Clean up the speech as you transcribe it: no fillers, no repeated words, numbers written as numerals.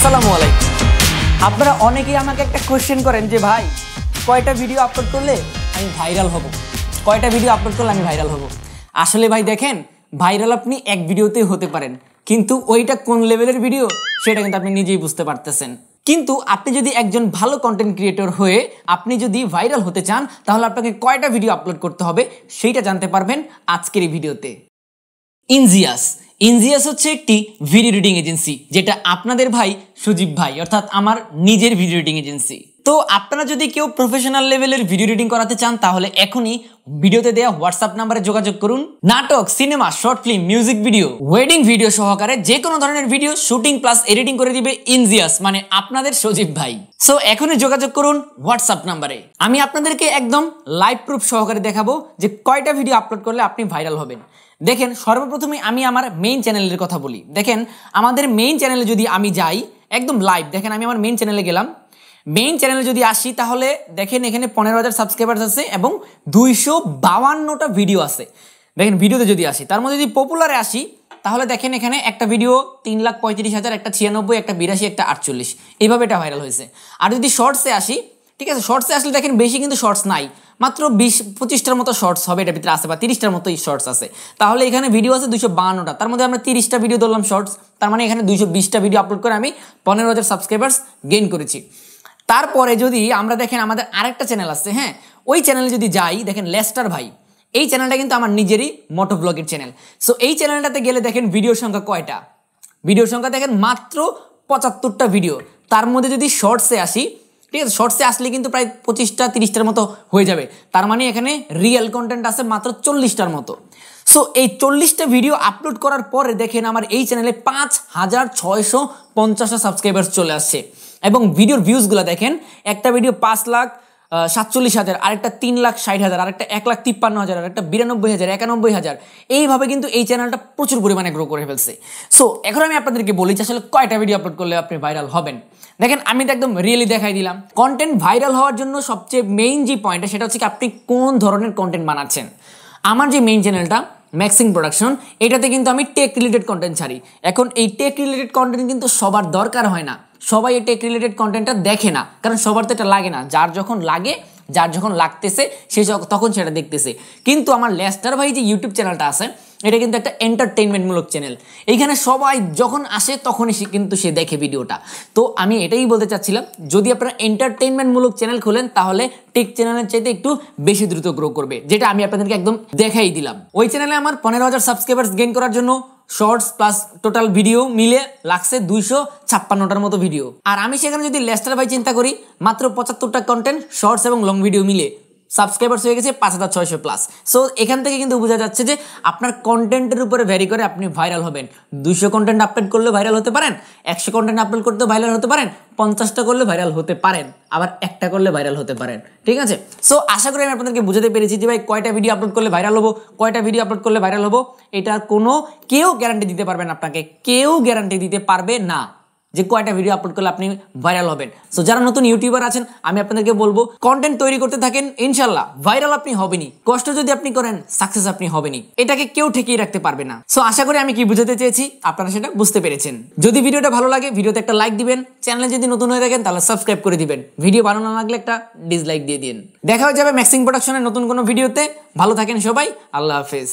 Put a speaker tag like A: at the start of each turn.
A: আসসালামু আলাইকুম। আপনারা অনেকেই আমাকে একটা কোশ্চেন করেন যে ভাই কয়টা ভিডিও আপলোড করলে আমি ভাইরাল হব, কয়টা ভিডিও আপলোড করলে আমি ভাইরাল হব। আসলে ভাই দেখেন, ভাইরাল আপনি এক ভিডিওতেই হতে পারেন, কিন্তু ওইটা কোন লেভেলের ভিডিও সেটা কিন্তু আপনি নিজেই বুঝতে পারতেছেন। কিন্তু আপনি যদি একজন ভালো কন্টেন্ট ক্রিয়েটর হয়ে আপনি যদি ভাইরাল হতে চান, তাহলে আপনাকে কয়টা ভিডিও আপলোড করতে হবে সেইটা জানতে পারবেন আজকের এই ভিডিওতে। ইনজিয়াস হচ্ছে একটি ভিডিও এডিটিং এজেন্সি, যেটা আপনাদের ভাই সুজিব ভাই অর্থাৎ আমার নিজের ভিডিও এডিটিং এজেন্সি। তো আপনারা যদি কেউ প্রফেশনাল লেভেলের ভিডিও এডিটিং করাতে চান, তাহলে এখনই ভিডিওতে দেওয়া হোয়াটসঅ্যাপ নাম্বারে যোগাযোগ করুন। নাটক, cinema, short film, music video, wedding video সহকারে যে কোনো ধরনের ভিডিও শুটিং প্লাস এডিটিং করে দিবে ইনজিয়াস, মানে আপনাদের সজীব ভাই। সো এখনই যোগাযোগ করুন হোয়াটসঅ্যাপ নাম্বারে। আমি আপনাদেরকে একদম লাইভ প্রুফ সহকারে দেখাবো যে কয়টা ভিডিও আপলোড করলে আপনি ভাইরাল হবেন। দেখেন, সর্বপ্রথমে আমি আমার মেইন চ্যানেলের কথা বলি। দেখেন, আমাদের মেইন চ্যানেলে যদি আমি যাই একদম লাইভ, দেখেন আমি আমার মেইন চ্যানেলে গেলাম। মেইন চ্যানেলে যদি আসি তাহলে দেখেন এখানে 15,000 সাবস্ক্রাইবার্স আছে এবং 252টা ভিডিও আছে। দেখেন ভিডিওতে যদি আসি, তার মধ্যে যদি পপুলারে আসি তাহলে দেখেন এখানে একটা ভিডিও 3,35,000, একটা 96, একটা 82, একটা 48, এইভাবে এটা ভাইরাল হয়েছে। আর যদি শর্টসে আসি, ঠিক আছে, শর্টসে আসলে দেখেন বেশি কিন্তু শর্টস নাই, মাত্র 20-25টার মতো শর্টস হবে এটার ভিতরে আছে, বা 30টার মতোই শর্টস আছে। তাহলে এখানে ভিডিও আছে 252টা, তার মধ্যে আমরা 30টা ভিডিও ধরলাম শর্টস, তার মানে এখানে 220টা ভিডিও আপলোড করে আমি 15,000 সাবস্ক্রাইবার্স গেইন করেছি। তারপরে যদি আমরা দেখেন আমাদের আরেকটা চ্যানেল আছে, হ্যাঁ, ওই চ্যানেলে যদি যাই, দেখেন লেস্টার ভাই, এই চ্যানেলটা কিন্তু আমার নিজেরই মোটো ব্লগের চ্যানেল। সো এই চ্যানেলটাতে গেলে দেখেন ভিডিওর সংখ্যা কয়টা, ভিডিওর সংখ্যা দেখেন মাত্র 75টা ভিডিও। তার মধ্যে যদি শর্টসে আসি, ঠিক আছে, শর্টসে আসলে কিন্তু প্রায় 25-30টার মতো হয়ে যাবে, তার মানে এখানে রিয়েল কন্টেন্ট আছে মাত্র 40টার মতো। সো এই 40টা ভিডিও আপলোড করার পরে দেখেন আমার এই চ্যানেলে 5,650টা সাবস্ক্রাইবার্স চলে আসছে। এবং ভিডিওর ভিউজগুলো দেখেন, একটা ভিডিও 5,47,000, আরেকটা 3,60,000, আরেকটা 1,53,000, আরেকটা 92,000, 91,000, এইভাবে কিন্তু এই চ্যানেলটা প্রচুর পরিমাণে গ্রো করে ফেলছে। সো এখন আমি আপনাদেরকে বলি যে আসলে কয়টা ভিডিও আপলোড করলে আপনি ভাইরাল হবেন। দেখেন আমি তো একদম রিয়েলি দেখাই দিলাম। কন্টেন্ট ভাইরাল হওয়ার জন্য সবচেয়ে মেইন যে পয়েন্টটা সেটা হচ্ছে কি আপনি কোন ধরনের কন্টেন্ট বানাচ্ছেন। আমার যে মেইন চ্যানেলটা ম্যাক্সিং প্রোডাকশন, এটাতে কিন্তু আমি টেক রিলেটেড কন্টেন্ট ছাড়ি। এখন এই টেক রিলেটেড কন্টেন্ট কিন্তু সবার দরকার হয় না, সবাই এই টেক রিলেটেড কন্টেন্টটা দেখে না, কারণ সবার তো এটা লাগে না। যার যখন লাগে, যার যখন লাগতেছে সে তখন সেটা দেখতেছে। কিন্তু আমার লেস্টার ভাই যে ইউটিউব চ্যানেলটা আছে, এটা কিন্তু একটা এন্টারটেইনমেন্টমূলক চ্যানেল। এইখানে সবাই যখন আসে তখনই কিন্তু সে দেখে ভিডিওটা। তো আমি এটাই বলতে চাচ্ছিলাম, যদি আপনারা এন্টারটেইনমেন্টমূলক চ্যানেল খোলেন তাহলে টেক চ্যানেলের চাইতে একটু বেশি দ্রুত গ্রো করবে, যেটা আমি আপনাদেরকে একদম দেখাই দিলাম। ওই চ্যানেলে আমার 15,000 সাবস্ক্রাইবার্স গেইন করার জন্য শর্টস প্লাস টোটাল ভিডিও মিলে লাগছে 256টার মতো ভিডিও। আর আমি সেখানে যদি লেস্টার ভাই চিন্তা করি, মাত্র 75টা কন্টেন্ট, শর্টস এবং লং ভিডিও মিলে সাবস্ক্রাইবার্স হয়ে গেছে 5,600 প্লাস। সো এখান থেকে কিন্তু বোঝা যাচ্ছে যে আপনার কন্টেন্টের উপরে ভ্যারি করে আপনি ভাইরাল হবেন। 200 কন্টেন্ট আপলোড করলে ভাইরাল হতে পারেন, 100 কন্টেন্ট আপলোড করতে ভাইরাল হতে পারেন, 50টা করলে ভাইরাল হতে পারেন, আবার একটা করলে ভাইরাল হতে পারেন, ঠিক আছে। সো আশা করি আমি আপনাদেরকে বুঝাতে পেরেছি যে ভাই কয়টা ভিডিও আপলোড করলে ভাইরাল হবো, কয়টা ভিডিও আপলোড করলে ভাইরাল হবো, এটার কোনো কেউ গ্যারান্টি দিতে পারবে না, আপনাকে কেউ গ্যারান্টি দিতে পারবে না যে কয়টা ভিডিও আপলোড করলে আপনি ভাইরাল হবেন। সো যারা নতুন ইউটিউবার আছেন, আমি আপনাদেরকে বলবো কন্টেন্ট তৈরি করতে থাকেন, ইনশাল্লাহ ভাইরাল আপনি হবেনই। কষ্ট যদি আপনি করেন, সাকসেস আপনি হবেনই, এটাকে কেউ ঠেকিয়ে রাখতে পারবে না। সো আশা করি আমি কি বুঝাতে চেয়েছি আপনারা সেটা বুঝতে পেরেছেন। যদি ভিডিওটা ভালো লাগে ভিডিওতে একটা লাইক দিবেন, চ্যানেলে যদি নতুন হয়ে থাকেন তাহলে সাবস্ক্রাইব করে দিবেন, ভিডিও ভালো না লাগলে একটা ডিসলাইক দিয়ে দিন। দেখা হয়ে যাবে ম্যাক্সিং প্রোডাকশনের নতুন কোনো ভিডিওতে। ভালো থাকেন সবাই, আল্লাহ হাফেজ।